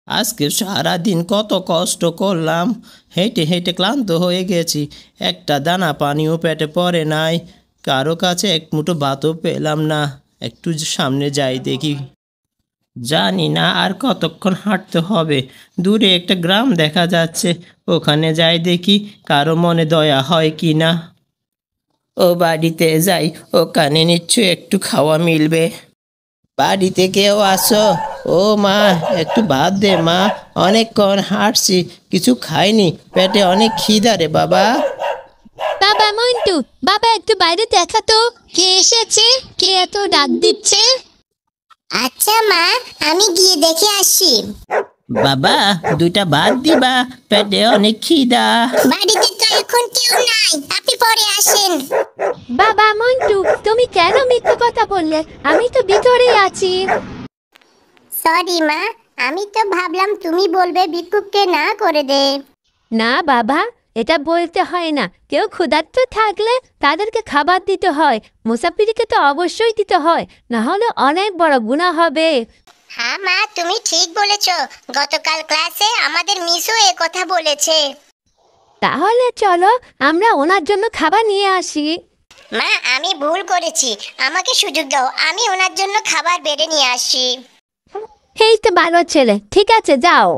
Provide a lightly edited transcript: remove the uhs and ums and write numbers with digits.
আজকে সারাদিন কত কষ্ট করলাম, হেঁটে হেঁটে ক্লান্ত হয়ে গেছি। একটা দানা পানিও পেটে পড়ে নাই, কারো কাছে এক মুঠো ভাতও পেলাম না। একটু সামনে যাই দেখি। জানি না আর কতক্ষণ হাঁটতে হবে। দূরে একটা গ্রাম দেখা যাচ্ছে, ওখানে যাই দেখি কারো মনে দয়া হয় কি না। ও বাড়িতে যাই, ওখানে নিশ্চয়ই একটু খাওয়া মিলবে। বাড়িতে কেউ আসো? ও মা, একটু ভাত দে মা, অনেকক্ষণ হাঁটছি, কিছু খাইনি, পেটে অনেক খিদা রে বাবা। বাবা মন্টু, বাবা একটু বাইরে দেখা তো, কে এসেছে, কে এত ডাক দিচ্ছে। আচ্ছা মা, আমি গিয়ে দেখে আসি। বাবা, দুইটা ভাত দিবা, পেটে অনেক খিদা। বাড়িতে তো এখন কেউ নাই, আপনি পরে আসেন। বাবা মন্টু, তুমি কেন মিথ্যে কথা বললে? আমি তো ভিতরেই আছি। সরি মা, আমি তো ভাবলাম তুমি বলবে ভিক্ষুককে না করে দে। না বাবা, এটা বলতে হয় না। কেউ ক্ষুধার্ত থাকলে তাদেরকে খাবার দিতে হয়, মুসাফিরকে তো অবশ্যই দিতে হয়, না হলে অনেক বড় গুনাহ হবে। হ্যাঁ মা, তুমি ঠিক বলেছো। গতকাল ক্লাসে আমাদের মিসও এ কথা বলেছে। তাহলে চলো আমরা ওনার জন্য খাবার নিয়ে আসি। মা, আমি ভুল করেছি, আমাকে সুযোগ দাও, আমি ওনার জন্য খাবার বেড়ে নিয়ে আসি। এই তো ভালো ছেলে, ঠিক আছে যাও।